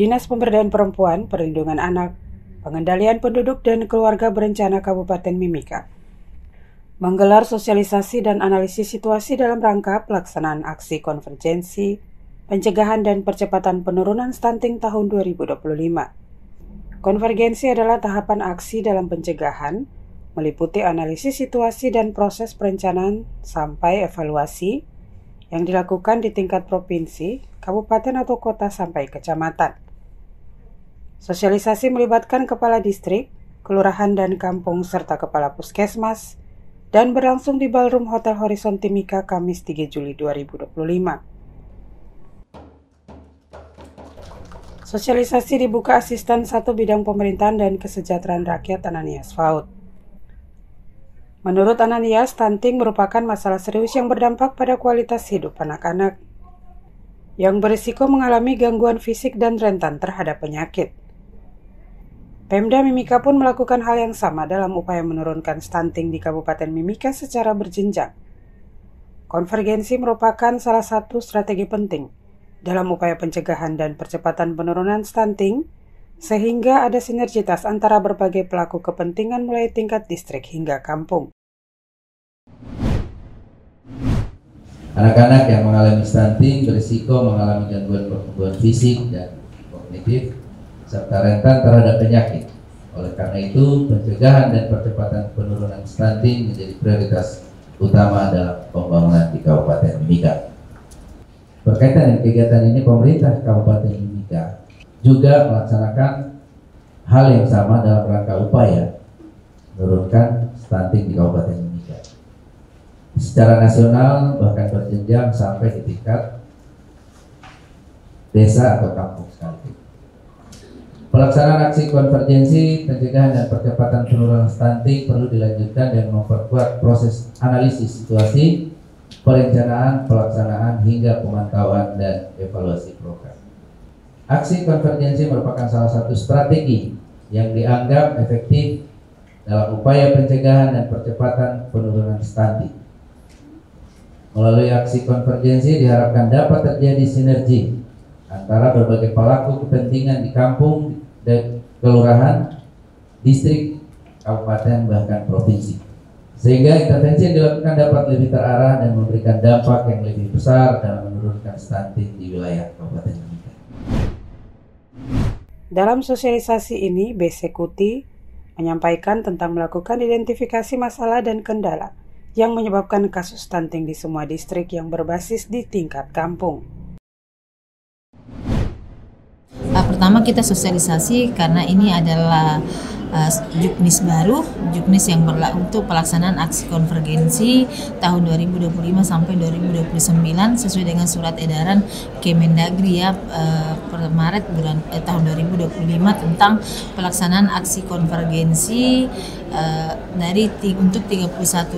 Dinas Pemberdayaan Perempuan, Perlindungan Anak, Pengendalian Penduduk dan Keluarga Berencana Kabupaten Mimika menggelar sosialisasi dan analisis situasi dalam rangka pelaksanaan aksi konvergensi, pencegahan dan percepatan penurunan stunting tahun 2025. Konvergensi adalah tahapan aksi dalam pencegahan, meliputi analisis situasi dan proses perencanaan sampai evaluasi yang dilakukan di tingkat provinsi, kabupaten atau kota sampai kecamatan. Sosialisasi melibatkan kepala distrik, kelurahan dan kampung serta kepala puskesmas dan berlangsung di Ballroom Hotel Horizon Timika Kamis 3 Juli 2025. Sosialisasi dibuka Asisten 1 Bidang Pemerintahan dan Kesejahteraan Rakyat Ananias Faud. Menurut Ananias, stunting merupakan masalah serius yang berdampak pada kualitas hidup anak-anak yang berisiko mengalami gangguan fisik dan rentan terhadap penyakit. Pemda Mimika pun melakukan hal yang sama dalam upaya menurunkan stunting di Kabupaten Mimika secara berjenjang. Konvergensi merupakan salah satu strategi penting dalam upaya pencegahan dan percepatan penurunan stunting, sehingga ada sinergitas antara berbagai pelaku kepentingan mulai tingkat distrik hingga kampung. Anak-anak yang mengalami stunting berisiko mengalami gangguan pertumbuhan fisik dan kognitif serta rentan terhadap penyakit. Oleh karena itu, pencegahan dan percepatan penurunan stunting menjadi prioritas utama dalam pembangunan di Kabupaten Mimika. Berkaitan dengan kegiatan ini, pemerintah Kabupaten Mimika juga melaksanakan hal yang sama dalam rangka upaya menurunkan stunting di Kabupaten Mimika. Secara nasional bahkan berjenjang sampai di tingkat desa atau kampung sekalipun. Pelaksanaan aksi konvergensi, pencegahan dan percepatan penurunan stunting perlu dilanjutkan dan memperkuat proses analisis situasi, perencanaan, pelaksanaan hingga pemantauan dan evaluasi program. Aksi konvergensi merupakan salah satu strategi yang dianggap efektif dalam upaya pencegahan dan percepatan penurunan stunting. Melalui aksi konvergensi diharapkan dapat terjadi sinergi antara berbagai pelaku kepentingan di kampung dan kelurahan, distrik, kabupaten, bahkan provinsi. Sehingga intervensi yang dilakukan dapat lebih terarah dan memberikan dampak yang lebih besar dalam menurunkan stunting di wilayah Kabupaten Mimika. Dalam sosialisasi ini, BC Kuti menyampaikan tentang melakukan identifikasi masalah dan kendala yang menyebabkan kasus stunting di semua distrik yang berbasis di tingkat kampung. Pertama kita sosialisasi karena ini adalah juknis baru, juknis yang untuk pelaksanaan aksi konvergensi tahun 2025 sampai 2029 sesuai dengan surat edaran Kemendagri ya per Maret tahun 2025 tentang pelaksanaan aksi konvergensi untuk 31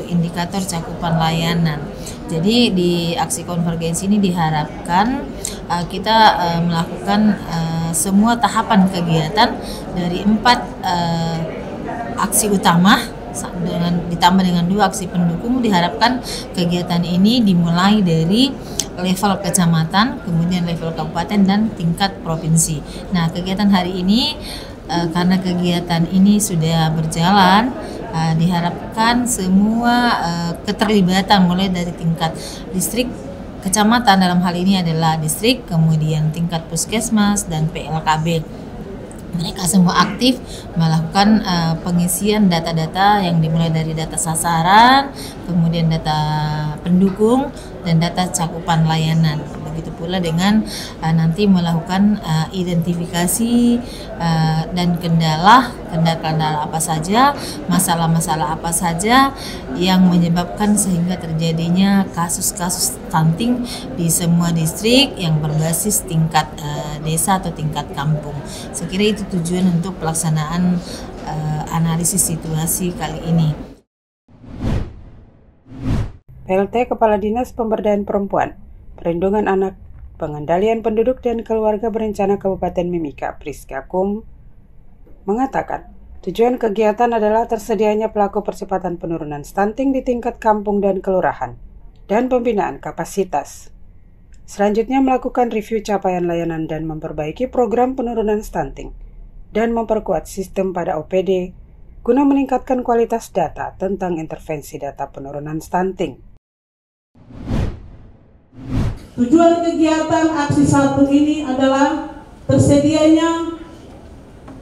indikator cakupan layanan. Jadi di aksi konvergensi ini diharapkan kita melakukan semua tahapan kegiatan dari 4 aksi utama ditambah dengan 2 aksi pendukung. Diharapkan kegiatan ini dimulai dari level kecamatan, kemudian level kabupaten dan tingkat provinsi. Nah, kegiatan hari ini karena kegiatan ini sudah berjalan, diharapkan semua keterlibatan mulai dari tingkat distrik, kecamatan dalam hal ini adalah distrik, kemudian tingkat puskesmas dan PLKB. Mereka semua aktif melakukan pengisian data-data yang dimulai dari data sasaran, kemudian data pendukung, dan data cakupan layanan. Begitu pula dengan nanti melakukan identifikasi dan kendala apa saja, masalah-masalah apa saja yang menyebabkan sehingga terjadinya kasus-kasus stunting di semua distrik yang berbasis tingkat desa atau tingkat kampung. Sekira itu tujuan untuk pelaksanaan analisis situasi kali ini. PLT Kepala Dinas Pemberdayaan Perempuan, Perlindungan Anak, Pengendalian Penduduk dan Keluarga Berencana Kabupaten Mimika, Priska Kum, mengatakan tujuan kegiatan adalah tersedianya pelaku percepatan penurunan stunting di tingkat kampung dan kelurahan, dan pembinaan kapasitas. Selanjutnya melakukan review capaian layanan dan memperbaiki program penurunan stunting dan memperkuat sistem pada OPD guna meningkatkan kualitas data tentang intervensi data penurunan stunting. Tujuan kegiatan aksi 1 ini adalah tersedianya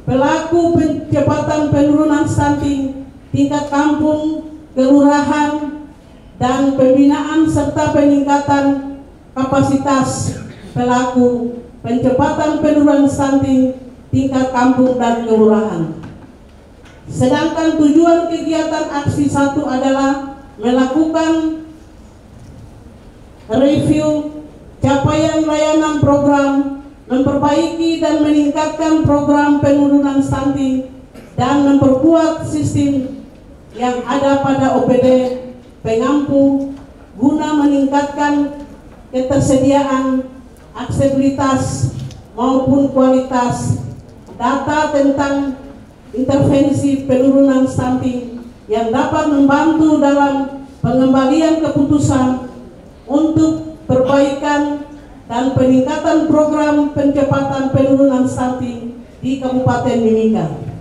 pelaku percepatan penurunan stunting tingkat kampung, kelurahan, dan pembinaan serta peningkatan kapasitas pelaku percepatan penurunan stunting tingkat kampung dan kelurahan. Sedangkan tujuan kegiatan aksi 1 adalah melakukan review capaian layanan program, memperbaiki dan meningkatkan program penurunan stunting, dan memperkuat sistem yang ada pada OPD pengampu guna meningkatkan ketersediaan, aksesibilitas maupun kualitas data tentang intervensi penurunan stunting yang dapat membantu dalam pengembalian keputusan untuk perbaikan dan peningkatan program percepatan penurunan stunting di Kabupaten Mimika.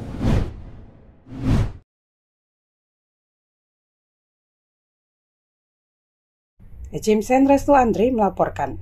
Ejim Sen Restu Andri melaporkan.